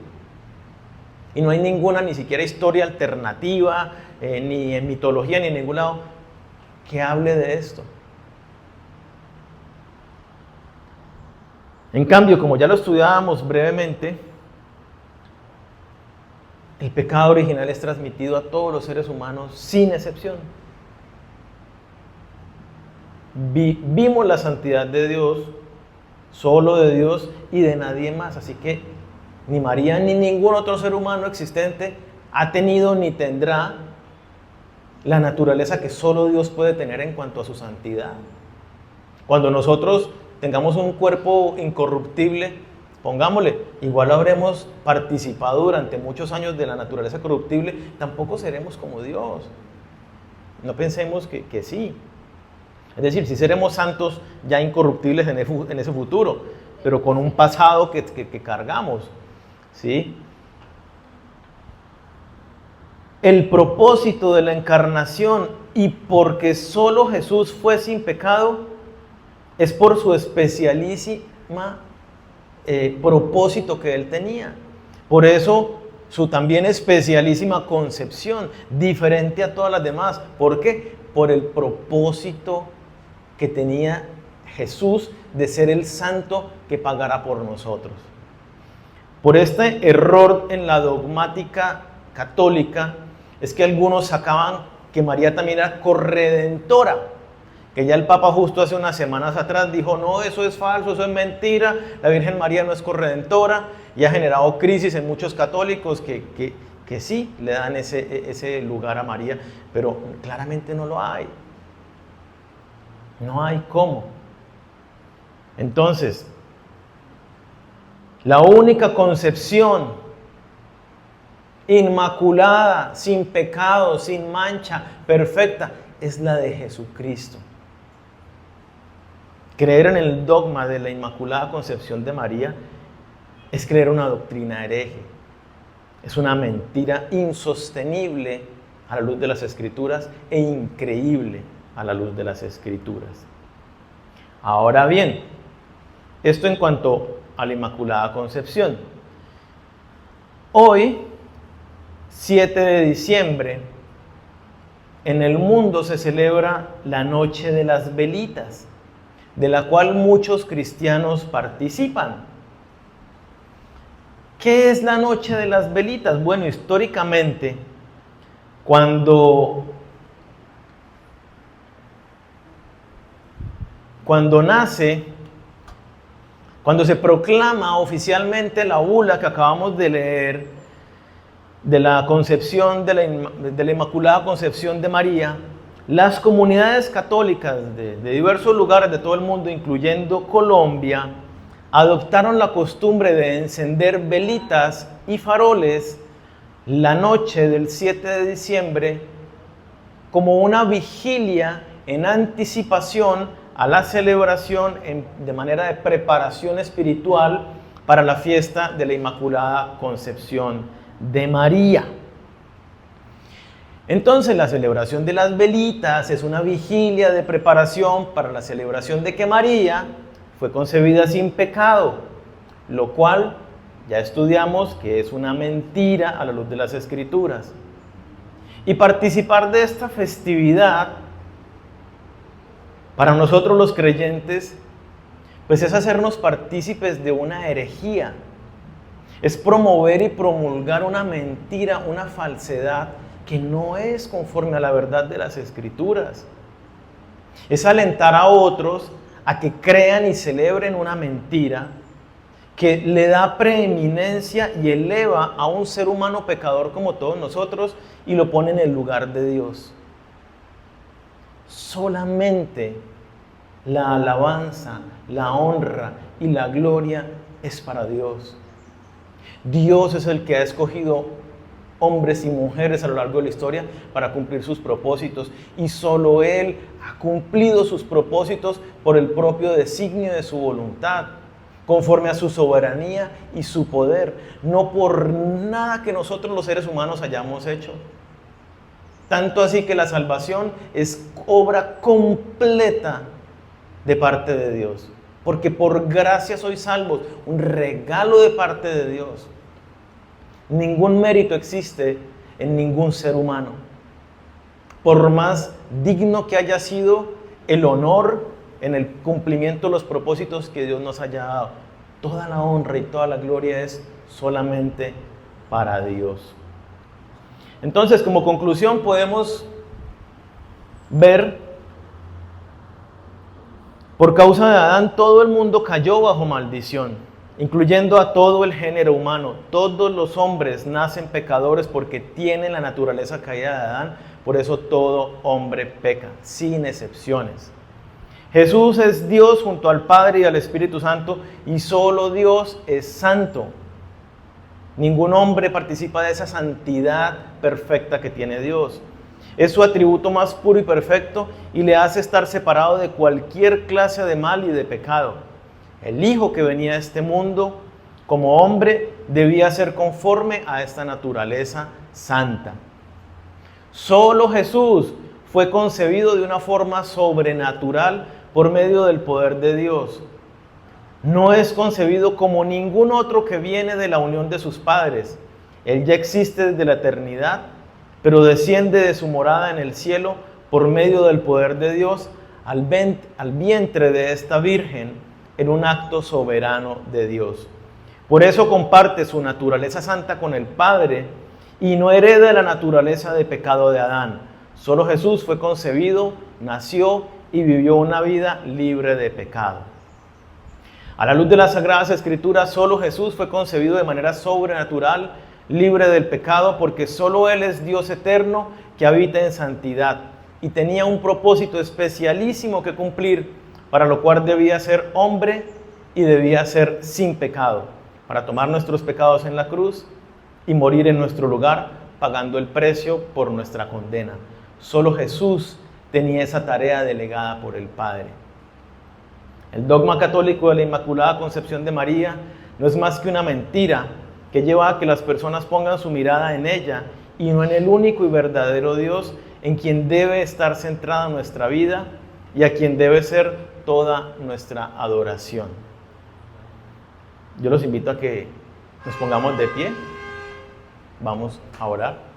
A: Y no hay ninguna, ni siquiera historia alternativa, ni en mitología, ni en ningún lado, que hable de esto. En cambio, como ya lo estudiábamos brevemente, el pecado original es transmitido a todos los seres humanos sin excepción. Vimos la santidad de Dios, solo de Dios y de nadie más. Así que ni María ni ningún otro ser humano existente ha tenido ni tendrá la naturaleza que solo Dios puede tener en cuanto a su santidad. Cuando nosotros tengamos un cuerpo incorruptible, pongámosle, igual habremos participado durante muchos años de la naturaleza corruptible, tampoco seremos como Dios. No pensemos que sí. Es decir, si seremos santos ya incorruptibles en ese futuro, pero con un pasado que cargamos, ¿sí? El propósito de la encarnación, y porque solo Jesús fue sin pecado, es por su especialísima propósito que Él tenía. Por eso su también especialísima concepción, diferente a todas las demás. ¿Por qué? Por el propósito que tenía Jesús de ser el santo que pagará por nosotros. Por este error en la dogmática católica es que algunos sacaban que María también era corredentora, que ya el Papa justo hace unas semanas atrás dijo, no, eso es falso, eso es mentira, la Virgen María no es corredentora, y ha generado crisis en muchos católicos que sí le dan ese lugar a María, pero claramente no lo hay. No hay cómo. Entonces, la única concepción inmaculada, sin pecado, sin mancha, perfecta, es la de Jesucristo. Creer en el dogma de la Inmaculada Concepción de María es creer una doctrina hereje. Es una mentira insostenible a la luz de las Escrituras e increíble a la luz de las Escrituras. Ahora bien, esto en cuanto a la Inmaculada Concepción. Hoy, 7 de diciembre, en el mundo se celebra la Noche de las Velitas, de la cual muchos cristianos participan. ¿Qué es la Noche de las Velitas? Bueno, históricamente, cuando se proclama oficialmente la bula que acabamos de leer, de la concepción, de la Inmaculada Concepción de María, las comunidades católicas de diversos lugares de todo el mundo, incluyendo Colombia, adoptaron la costumbre de encender velitas y faroles la noche del 7 de diciembre como una vigilia en anticipación a la celebración de manera de preparación espiritual para la fiesta de la Inmaculada Concepción de María. Entonces la celebración de las velitas es una vigilia de preparación para la celebración de que María fue concebida sin pecado, lo cual ya estudiamos que es una mentira a la luz de las Escrituras. Y participar de esta festividad, para nosotros los creyentes, pues es hacernos partícipes de una herejía, es promover y promulgar una mentira, una falsedad que no es conforme a la verdad de las Escrituras. Es alentar a otros a que crean y celebren una mentira que le da preeminencia y eleva a un ser humano pecador como todos nosotros y lo pone en el lugar de Dios. Solamente la alabanza, la honra y la gloria es para Dios. Dios es el que ha escogido hombres y mujeres a lo largo de la historia para cumplir sus propósitos, y solo Él ha cumplido sus propósitos por el propio designio de su voluntad, conforme a su soberanía y su poder, no por nada que nosotros los seres humanos hayamos hecho. Tanto así que la salvación es obra completa de parte de Dios, porque por gracia sois salvos, un regalo de parte de Dios. Ningún mérito existe en ningún ser humano. Por más digno que haya sido el honor en el cumplimiento de los propósitos que Dios nos haya dado, toda la honra y toda la gloria es solamente para Dios. Entonces, como conclusión, podemos ver, por causa de Adán, todo el mundo cayó bajo maldición, incluyendo a todo el género humano. Todos los hombres nacen pecadores porque tienen la naturaleza caída de Adán, por eso todo hombre peca, sin excepciones. Jesús es Dios junto al Padre y al Espíritu Santo, y solo Dios es santo. Ningún hombre participa de esa santidad perfecta que tiene Dios. Es su atributo más puro y perfecto y le hace estar separado de cualquier clase de mal y de pecado. El Hijo que venía a este mundo como hombre debía ser conforme a esta naturaleza santa. Solo Jesús fue concebido de una forma sobrenatural por medio del poder de Dios. No es concebido como ningún otro que viene de la unión de sus padres. Él ya existe desde la eternidad, pero desciende de su morada en el cielo por medio del poder de Dios al vientre de esta virgen en un acto soberano de Dios. Por eso comparte su naturaleza santa con el Padre y no hereda la naturaleza de pecado de Adán. Solo Jesús fue concebido, nació y vivió una vida libre de pecado. A la luz de las Sagradas Escrituras, solo Jesús fue concebido de manera sobrenatural, libre del pecado, porque solo Él es Dios eterno que habita en santidad y tenía un propósito especialísimo que cumplir, para lo cual debía ser hombre y debía ser sin pecado, para tomar nuestros pecados en la cruz y morir en nuestro lugar, pagando el precio por nuestra condena. Solo Jesús tenía esa tarea delegada por el Padre. El dogma católico de la Inmaculada Concepción de María no es más que una mentira que lleva a que las personas pongan su mirada en ella y no en el único y verdadero Dios en quien debe estar centrada nuestra vida y a quien debe ser toda nuestra adoración. Yo los invito a que nos pongamos de pie. Vamos a orar.